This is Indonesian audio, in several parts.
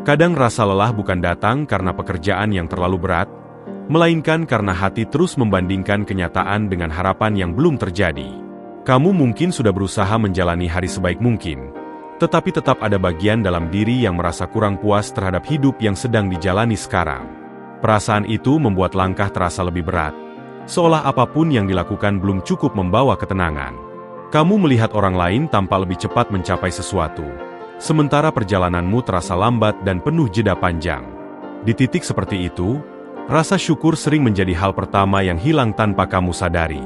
Kadang rasa lelah bukan datang karena pekerjaan yang terlalu berat, melainkan karena hati terus membandingkan kenyataan dengan harapan yang belum terjadi. Kamu mungkin sudah berusaha menjalani hari sebaik mungkin, tetapi tetap ada bagian dalam diri yang merasa kurang puas terhadap hidup yang sedang dijalani sekarang. Perasaan itu membuat langkah terasa lebih berat, seolah apapun yang dilakukan belum cukup membawa ketenangan. Kamu melihat orang lain tampak lebih cepat mencapai sesuatu, sementara perjalananmu terasa lambat dan penuh jeda panjang. Di titik seperti itu, rasa syukur sering menjadi hal pertama yang hilang tanpa kamu sadari.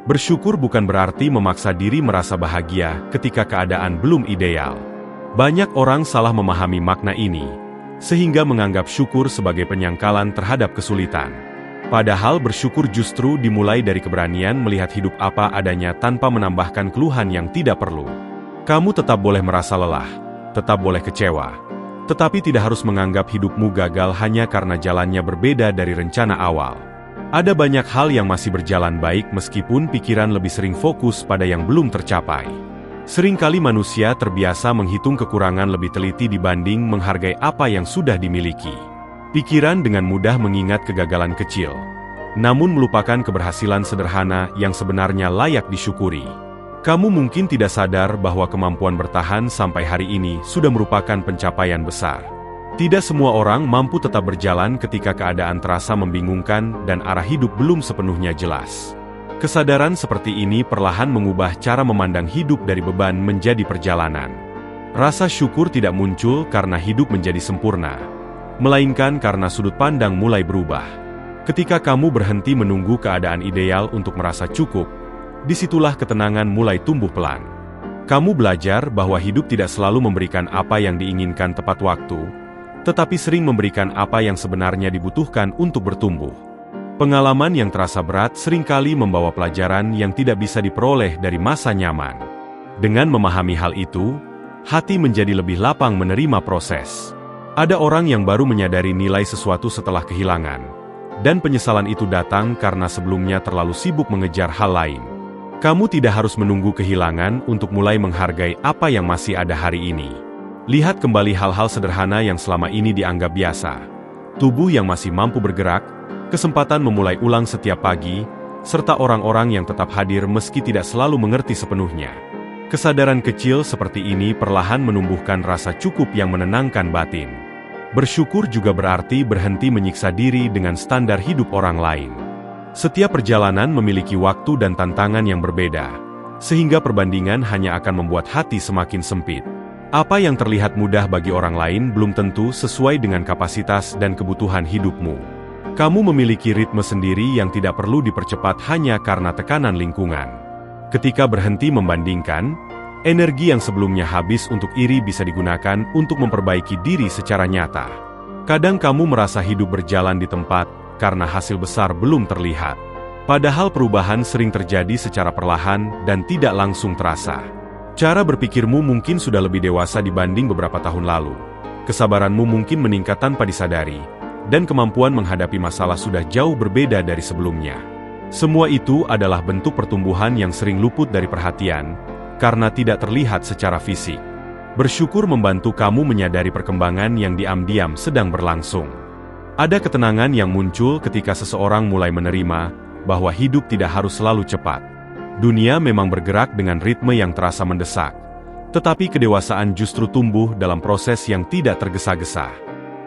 Bersyukur bukan berarti memaksa diri merasa bahagia ketika keadaan belum ideal. Banyak orang salah memahami makna ini, sehingga menganggap syukur sebagai penyangkalan terhadap kesulitan. Padahal bersyukur justru dimulai dari keberanian melihat hidup apa adanya tanpa menambahkan keluhan yang tidak perlu. Kamu tetap boleh merasa lelah, tetap boleh kecewa, tetapi tidak harus menganggap hidupmu gagal hanya karena jalannya berbeda dari rencana awal. Ada banyak hal yang masih berjalan baik meskipun pikiran lebih sering fokus pada yang belum tercapai. Seringkali manusia terbiasa menghitung kekurangan lebih teliti dibanding menghargai apa yang sudah dimiliki. Pikiran dengan mudah mengingat kegagalan kecil, namun melupakan keberhasilan sederhana yang sebenarnya layak disyukuri. Kamu mungkin tidak sadar bahwa kemampuan bertahan sampai hari ini sudah merupakan pencapaian besar. Tidak semua orang mampu tetap berjalan ketika keadaan terasa membingungkan dan arah hidup belum sepenuhnya jelas. Kesadaran seperti ini perlahan mengubah cara memandang hidup dari beban menjadi perjalanan. Rasa syukur tidak muncul karena hidup menjadi sempurna, melainkan karena sudut pandang mulai berubah. Ketika kamu berhenti menunggu keadaan ideal untuk merasa cukup, disitulah ketenangan mulai tumbuh pelan. Kamu belajar bahwa hidup tidak selalu memberikan apa yang diinginkan tepat waktu, tetapi sering memberikan apa yang sebenarnya dibutuhkan untuk bertumbuh. Pengalaman yang terasa berat seringkali membawa pelajaran yang tidak bisa diperoleh dari masa nyaman. Dengan memahami hal itu, hati menjadi lebih lapang menerima proses. Ada orang yang baru menyadari nilai sesuatu setelah kehilangan, dan penyesalan itu datang karena sebelumnya terlalu sibuk mengejar hal lain. Kamu tidak harus menunggu kehilangan untuk mulai menghargai apa yang masih ada hari ini. Lihat kembali hal-hal sederhana yang selama ini dianggap biasa. Tubuh yang masih mampu bergerak, kesempatan memulai ulang setiap pagi, serta orang-orang yang tetap hadir meski tidak selalu mengerti sepenuhnya. Kesadaran kecil seperti ini perlahan menumbuhkan rasa cukup yang menenangkan batin. Bersyukur juga berarti berhenti menyiksa diri dengan standar hidup orang lain. Setiap perjalanan memiliki waktu dan tantangan yang berbeda, sehingga perbandingan hanya akan membuat hati semakin sempit. Apa yang terlihat mudah bagi orang lain belum tentu sesuai dengan kapasitas dan kebutuhan hidupmu. Kamu memiliki ritme sendiri yang tidak perlu dipercepat hanya karena tekanan lingkungan. Ketika berhenti membandingkan, energi yang sebelumnya habis untuk iri bisa digunakan untuk memperbaiki diri secara nyata. Kadang kamu merasa hidup berjalan di tempat karena hasil besar belum terlihat. Padahal perubahan sering terjadi secara perlahan dan tidak langsung terasa. Cara berpikirmu mungkin sudah lebih dewasa dibanding beberapa tahun lalu. Kesabaranmu mungkin meningkat tanpa disadari, dan kemampuan menghadapi masalah sudah jauh berbeda dari sebelumnya. Semua itu adalah bentuk pertumbuhan yang sering luput dari perhatian, karena tidak terlihat secara fisik. Bersyukur membantu kamu menyadari perkembangan yang diam-diam sedang berlangsung. Ada ketenangan yang muncul ketika seseorang mulai menerima bahwa hidup tidak harus selalu cepat. Dunia memang bergerak dengan ritme yang terasa mendesak, tetapi kedewasaan justru tumbuh dalam proses yang tidak tergesa-gesa.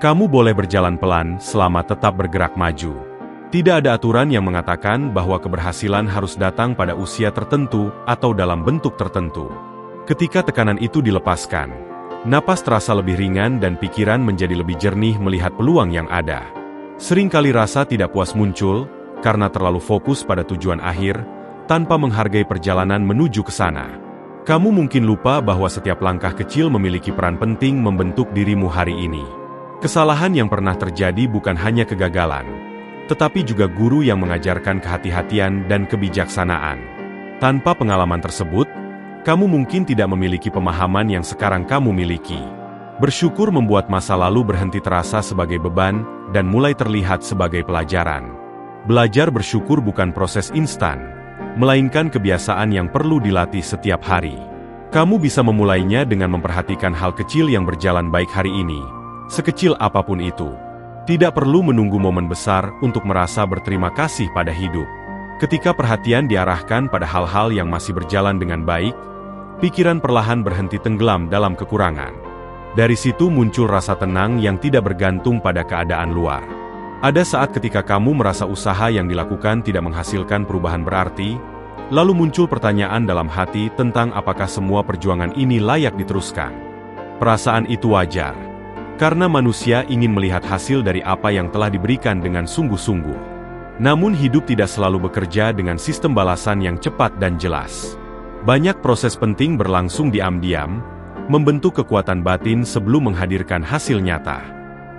Kamu boleh berjalan pelan selama tetap bergerak maju. Tidak ada aturan yang mengatakan bahwa keberhasilan harus datang pada usia tertentu atau dalam bentuk tertentu. Ketika tekanan itu dilepaskan, napas terasa lebih ringan dan pikiran menjadi lebih jernih melihat peluang yang ada. Seringkali rasa tidak puas muncul karena terlalu fokus pada tujuan akhir, tanpa menghargai perjalanan menuju ke sana. Kamu mungkin lupa bahwa setiap langkah kecil memiliki peran penting membentuk dirimu hari ini. Kesalahan yang pernah terjadi bukan hanya kegagalan, tetapi juga guru yang mengajarkan kehati-hatian dan kebijaksanaan. Tanpa pengalaman tersebut, kamu mungkin tidak memiliki pemahaman yang sekarang kamu miliki. Bersyukur membuat masa lalu berhenti terasa sebagai beban dan mulai terlihat sebagai pelajaran. Belajar bersyukur bukan proses instan, melainkan kebiasaan yang perlu dilatih setiap hari. Kamu bisa memulainya dengan memperhatikan hal kecil yang berjalan baik hari ini, sekecil apapun itu. Tidak perlu menunggu momen besar untuk merasa berterima kasih pada hidup. Ketika perhatian diarahkan pada hal-hal yang masih berjalan dengan baik, pikiran perlahan berhenti tenggelam dalam kekurangan. Dari situ muncul rasa tenang yang tidak bergantung pada keadaan luar. Ada saat ketika kamu merasa usaha yang dilakukan tidak menghasilkan perubahan berarti, lalu muncul pertanyaan dalam hati tentang apakah semua perjuangan ini layak diteruskan. Perasaan itu wajar, karena manusia ingin melihat hasil dari apa yang telah diberikan dengan sungguh-sungguh. Namun hidup tidak selalu bekerja dengan sistem balasan yang cepat dan jelas. Banyak proses penting berlangsung diam-diam, membentuk kekuatan batin sebelum menghadirkan hasil nyata.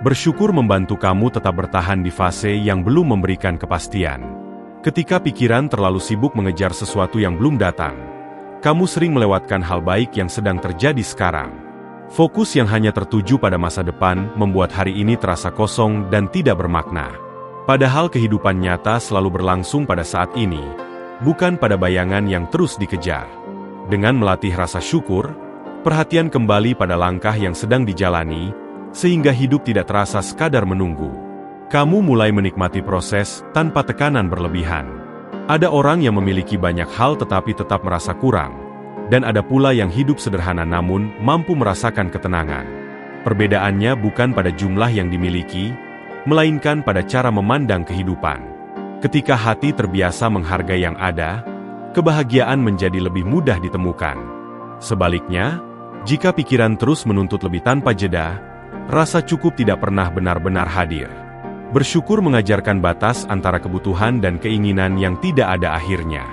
Bersyukur membantu kamu tetap bertahan di fase yang belum memberikan kepastian. Ketika pikiran terlalu sibuk mengejar sesuatu yang belum datang, kamu sering melewatkan hal baik yang sedang terjadi sekarang. Fokus yang hanya tertuju pada masa depan membuat hari ini terasa kosong dan tidak bermakna. Padahal kehidupan nyata selalu berlangsung pada saat ini, bukan pada bayangan yang terus dikejar. Dengan melatih rasa syukur, perhatian kembali pada langkah yang sedang dijalani, sehingga hidup tidak terasa sekadar menunggu. Kamu mulai menikmati proses tanpa tekanan berlebihan. Ada orang yang memiliki banyak hal tetapi tetap merasa kurang, dan ada pula yang hidup sederhana namun mampu merasakan ketenangan. Perbedaannya bukan pada jumlah yang dimiliki, melainkan pada cara memandang kehidupan. Ketika hati terbiasa menghargai yang ada, kebahagiaan menjadi lebih mudah ditemukan. Sebaliknya, jika pikiran terus menuntut lebih tanpa jeda, rasa cukup tidak pernah benar-benar hadir. Bersyukur mengajarkan batas antara kebutuhan dan keinginan yang tidak ada akhirnya.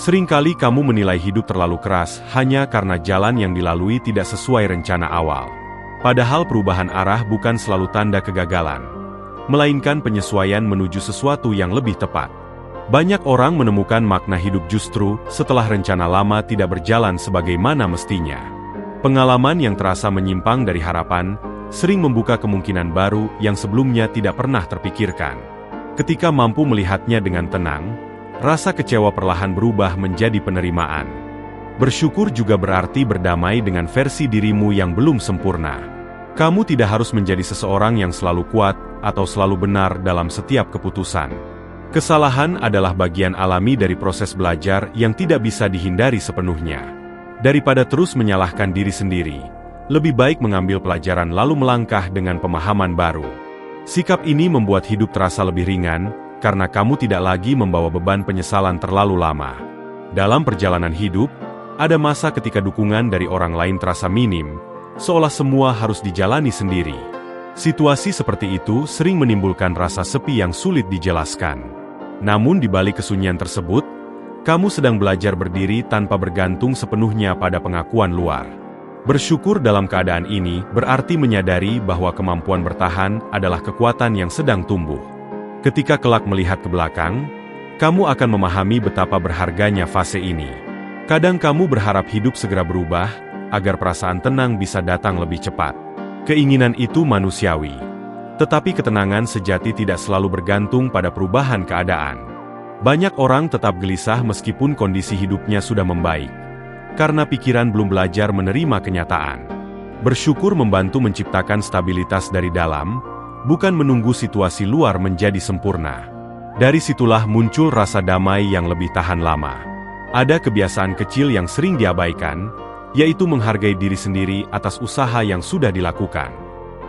Seringkali kamu menilai hidup terlalu keras hanya karena jalan yang dilalui tidak sesuai rencana awal. Padahal perubahan arah bukan selalu tanda kegagalan, melainkan penyesuaian menuju sesuatu yang lebih tepat. Banyak orang menemukan makna hidup justru setelah rencana lama tidak berjalan sebagaimana mestinya. Pengalaman yang terasa menyimpang dari harapan sering membuka kemungkinan baru yang sebelumnya tidak pernah terpikirkan. Ketika mampu melihatnya dengan tenang, rasa kecewa perlahan berubah menjadi penerimaan. Bersyukur juga berarti berdamai dengan versi dirimu yang belum sempurna. Kamu tidak harus menjadi seseorang yang selalu kuat atau selalu benar dalam setiap keputusan. Kesalahan adalah bagian alami dari proses belajar yang tidak bisa dihindari sepenuhnya. Daripada terus menyalahkan diri sendiri, lebih baik mengambil pelajaran lalu melangkah dengan pemahaman baru. Sikap ini membuat hidup terasa lebih ringan, karena kamu tidak lagi membawa beban penyesalan terlalu lama. Dalam perjalanan hidup, ada masa ketika dukungan dari orang lain terasa minim, seolah semua harus dijalani sendiri. Situasi seperti itu sering menimbulkan rasa sepi yang sulit dijelaskan. Namun di balik kesunyian tersebut, kamu sedang belajar berdiri tanpa bergantung sepenuhnya pada pengakuan luar. Bersyukur dalam keadaan ini berarti menyadari bahwa kemampuan bertahan adalah kekuatan yang sedang tumbuh. Ketika kelak melihat ke belakang, kamu akan memahami betapa berharganya fase ini. Kadang kamu berharap hidup segera berubah, agar perasaan tenang bisa datang lebih cepat. Keinginan itu manusiawi. Tetapi ketenangan sejati tidak selalu bergantung pada perubahan keadaan. Banyak orang tetap gelisah meskipun kondisi hidupnya sudah membaik, karena pikiran belum belajar menerima kenyataan. Bersyukur membantu menciptakan stabilitas dari dalam, bukan menunggu situasi luar menjadi sempurna. Dari situlah muncul rasa damai yang lebih tahan lama. Ada kebiasaan kecil yang sering diabaikan, yaitu menghargai diri sendiri atas usaha yang sudah dilakukan.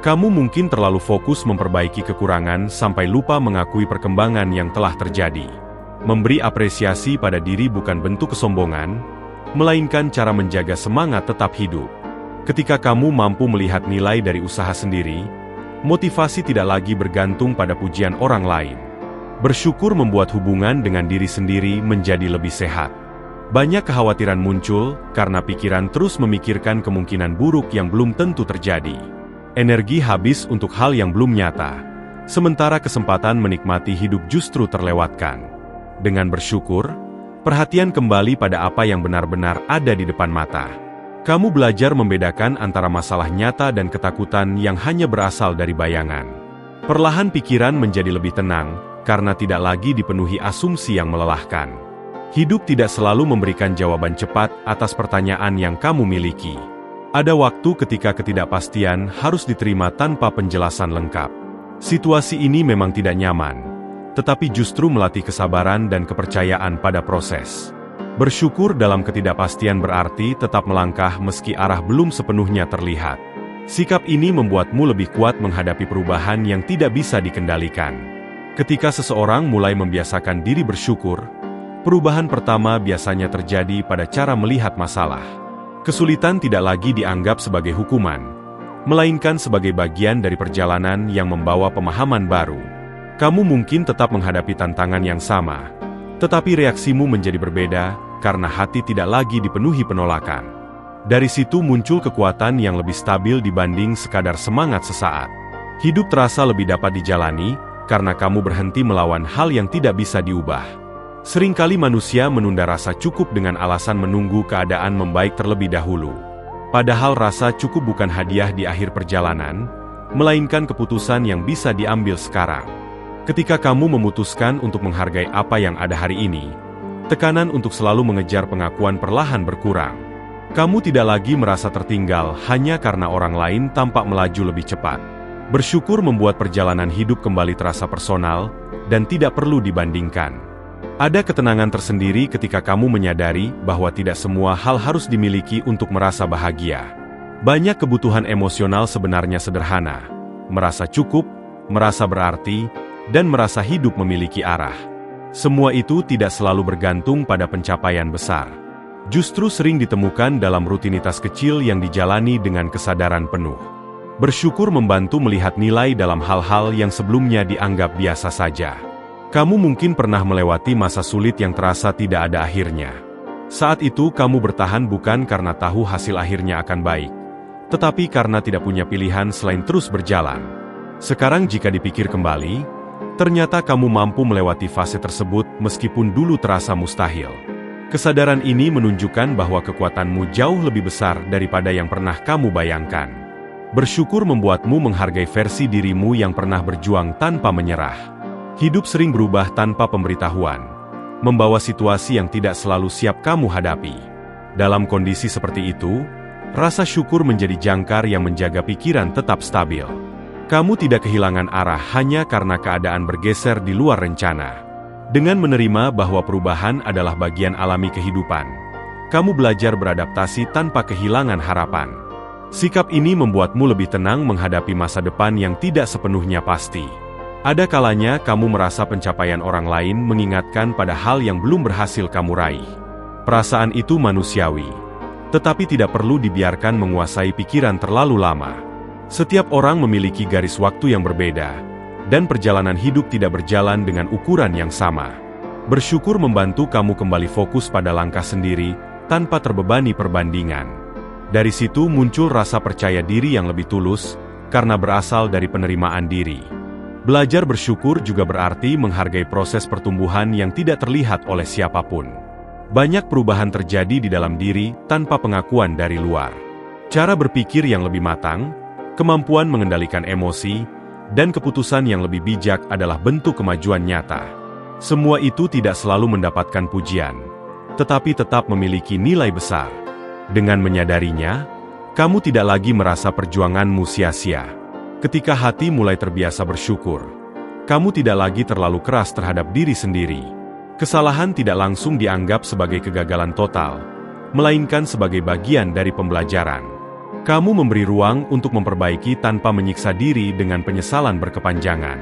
Kamu mungkin terlalu fokus memperbaiki kekurangan sampai lupa mengakui perkembangan yang telah terjadi. Memberi apresiasi pada diri bukan bentuk kesombongan, melainkan cara menjaga semangat tetap hidup. Ketika kamu mampu melihat nilai dari usaha sendiri, motivasi tidak lagi bergantung pada pujian orang lain. Bersyukur membuat hubungan dengan diri sendiri menjadi lebih sehat. Banyak kekhawatiran muncul karena pikiran terus memikirkan kemungkinan buruk yang belum tentu terjadi. Energi habis untuk hal yang belum nyata, sementara kesempatan menikmati hidup justru terlewatkan. Dengan bersyukur, perhatian kembali pada apa yang benar-benar ada di depan mata. Kamu belajar membedakan antara masalah nyata dan ketakutan yang hanya berasal dari bayangan. Perlahan pikiran menjadi lebih tenang, karena tidak lagi dipenuhi asumsi yang melelahkan. Hidup tidak selalu memberikan jawaban cepat atas pertanyaan yang kamu miliki. Ada waktu ketika ketidakpastian harus diterima tanpa penjelasan lengkap. Situasi ini memang tidak nyaman, tetapi justru melatih kesabaran dan kepercayaan pada proses. Bersyukur dalam ketidakpastian berarti tetap melangkah meski arah belum sepenuhnya terlihat. Sikap ini membuatmu lebih kuat menghadapi perubahan yang tidak bisa dikendalikan. Ketika seseorang mulai membiasakan diri bersyukur, perubahan pertama biasanya terjadi pada cara melihat masalah. Kesulitan tidak lagi dianggap sebagai hukuman, melainkan sebagai bagian dari perjalanan yang membawa pemahaman baru. Kamu mungkin tetap menghadapi tantangan yang sama, tetapi reaksimu menjadi berbeda karena hati tidak lagi dipenuhi penolakan. Dari situ muncul kekuatan yang lebih stabil dibanding sekadar semangat sesaat. Hidup terasa lebih dapat dijalani karena kamu berhenti melawan hal yang tidak bisa diubah. Seringkali manusia menunda rasa cukup dengan alasan menunggu keadaan membaik terlebih dahulu. Padahal rasa cukup bukan hadiah di akhir perjalanan, melainkan keputusan yang bisa diambil sekarang. Ketika kamu memutuskan untuk menghargai apa yang ada hari ini, tekanan untuk selalu mengejar pengakuan perlahan berkurang. Kamu tidak lagi merasa tertinggal hanya karena orang lain tampak melaju lebih cepat. Bersyukur membuat perjalanan hidup kembali terasa personal dan tidak perlu dibandingkan. Ada ketenangan tersendiri ketika kamu menyadari bahwa tidak semua hal harus dimiliki untuk merasa bahagia. Banyak kebutuhan emosional sebenarnya sederhana, merasa cukup, merasa berarti, dan merasa hidup memiliki arah. Semua itu tidak selalu bergantung pada pencapaian besar. Justru sering ditemukan dalam rutinitas kecil yang dijalani dengan kesadaran penuh. Bersyukur membantu melihat nilai dalam hal-hal yang sebelumnya dianggap biasa saja. Kamu mungkin pernah melewati masa sulit yang terasa tidak ada akhirnya. Saat itu kamu bertahan bukan karena tahu hasil akhirnya akan baik, tetapi karena tidak punya pilihan selain terus berjalan. Sekarang jika dipikir kembali, ternyata kamu mampu melewati fase tersebut meskipun dulu terasa mustahil. Kesadaran ini menunjukkan bahwa kekuatanmu jauh lebih besar daripada yang pernah kamu bayangkan. Bersyukur membuatmu menghargai versi dirimu yang pernah berjuang tanpa menyerah. Hidup sering berubah tanpa pemberitahuan, membawa situasi yang tidak selalu siap kamu hadapi. Dalam kondisi seperti itu, rasa syukur menjadi jangkar yang menjaga pikiran tetap stabil. Kamu tidak kehilangan arah hanya karena keadaan bergeser di luar rencana. Dengan menerima bahwa perubahan adalah bagian alami kehidupan, kamu belajar beradaptasi tanpa kehilangan harapan. Sikap ini membuatmu lebih tenang menghadapi masa depan yang tidak sepenuhnya pasti. Ada kalanya kamu merasa pencapaian orang lain mengingatkan pada hal yang belum berhasil kamu raih. Perasaan itu manusiawi, tetapi tidak perlu dibiarkan menguasai pikiran terlalu lama. Setiap orang memiliki garis waktu yang berbeda, dan perjalanan hidup tidak berjalan dengan ukuran yang sama. Bersyukur membantu kamu kembali fokus pada langkah sendiri, tanpa terbebani perbandingan. Dari situ muncul rasa percaya diri yang lebih tulus, karena berasal dari penerimaan diri. Belajar bersyukur juga berarti menghargai proses pertumbuhan yang tidak terlihat oleh siapapun. Banyak perubahan terjadi di dalam diri tanpa pengakuan dari luar. Cara berpikir yang lebih matang, kemampuan mengendalikan emosi, dan keputusan yang lebih bijak adalah bentuk kemajuan nyata. Semua itu tidak selalu mendapatkan pujian, tetapi tetap memiliki nilai besar. Dengan menyadarinya, kamu tidak lagi merasa perjuanganmu sia-sia. Ketika hati mulai terbiasa bersyukur, kamu tidak lagi terlalu keras terhadap diri sendiri. Kesalahan tidak langsung dianggap sebagai kegagalan total, melainkan sebagai bagian dari pembelajaran. Kamu memberi ruang untuk memperbaiki tanpa menyiksa diri dengan penyesalan berkepanjangan.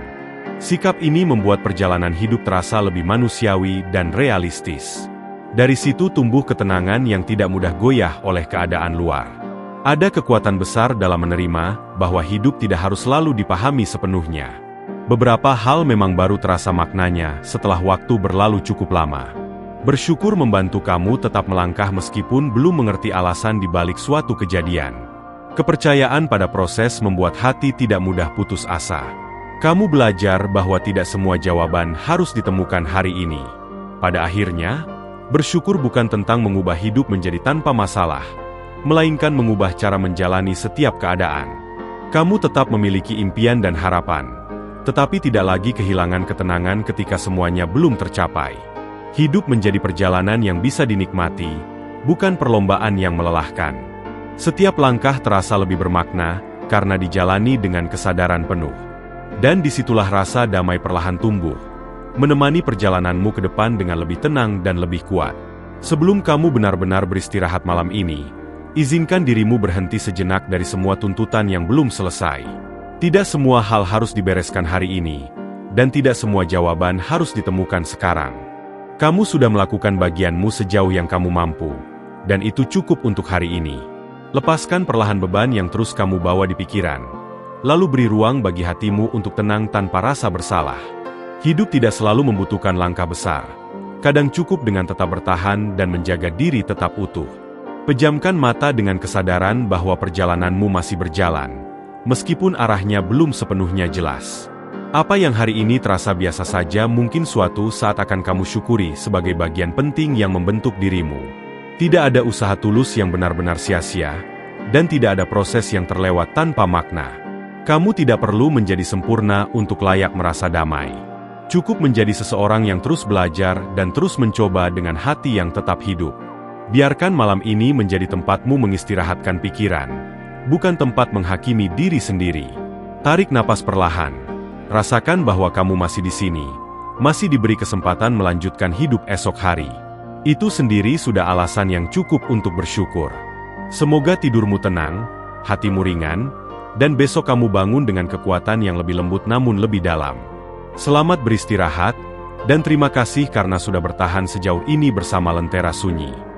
Sikap ini membuat perjalanan hidup terasa lebih manusiawi dan realistis. Dari situ tumbuh ketenangan yang tidak mudah goyah oleh keadaan luar. Ada kekuatan besar dalam menerima bahwa hidup tidak harus selalu dipahami sepenuhnya. Beberapa hal memang baru terasa maknanya setelah waktu berlalu cukup lama. Bersyukur membantu kamu tetap melangkah meskipun belum mengerti alasan di balik suatu kejadian. Kepercayaan pada proses membuat hati tidak mudah putus asa. Kamu belajar bahwa tidak semua jawaban harus ditemukan hari ini. Pada akhirnya, bersyukur bukan tentang mengubah hidup menjadi tanpa masalah, melainkan mengubah cara menjalani setiap keadaan. Kamu tetap memiliki impian dan harapan, tetapi tidak lagi kehilangan ketenangan ketika semuanya belum tercapai. Hidup menjadi perjalanan yang bisa dinikmati, bukan perlombaan yang melelahkan. Setiap langkah terasa lebih bermakna, karena dijalani dengan kesadaran penuh. Dan disitulah rasa damai perlahan tumbuh, menemani perjalananmu ke depan dengan lebih tenang dan lebih kuat. Sebelum kamu benar-benar beristirahat malam ini, izinkan dirimu berhenti sejenak dari semua tuntutan yang belum selesai. Tidak semua hal harus dibereskan hari ini, dan tidak semua jawaban harus ditemukan sekarang. Kamu sudah melakukan bagianmu sejauh yang kamu mampu, dan itu cukup untuk hari ini. Lepaskan perlahan beban yang terus kamu bawa di pikiran, lalu beri ruang bagi hatimu untuk tenang tanpa rasa bersalah. Hidup tidak selalu membutuhkan langkah besar. Kadang cukup dengan tetap bertahan dan menjaga diri tetap utuh. Pejamkan mata dengan kesadaran bahwa perjalananmu masih berjalan, meskipun arahnya belum sepenuhnya jelas. Apa yang hari ini terasa biasa saja mungkin suatu saat akan kamu syukuri sebagai bagian penting yang membentuk dirimu. Tidak ada usaha tulus yang benar-benar sia-sia, dan tidak ada proses yang terlewat tanpa makna. Kamu tidak perlu menjadi sempurna untuk layak merasa damai. Cukup menjadi seseorang yang terus belajar dan terus mencoba dengan hati yang tetap hidup. Biarkan malam ini menjadi tempatmu mengistirahatkan pikiran, bukan tempat menghakimi diri sendiri. Tarik napas perlahan. Rasakan bahwa kamu masih di sini, masih diberi kesempatan melanjutkan hidup esok hari. Itu sendiri sudah alasan yang cukup untuk bersyukur. Semoga tidurmu tenang, hatimu ringan, dan besok kamu bangun dengan kekuatan yang lebih lembut namun lebih dalam. Selamat beristirahat, dan terima kasih karena sudah bertahan sejauh ini bersama Lentera Sunyi.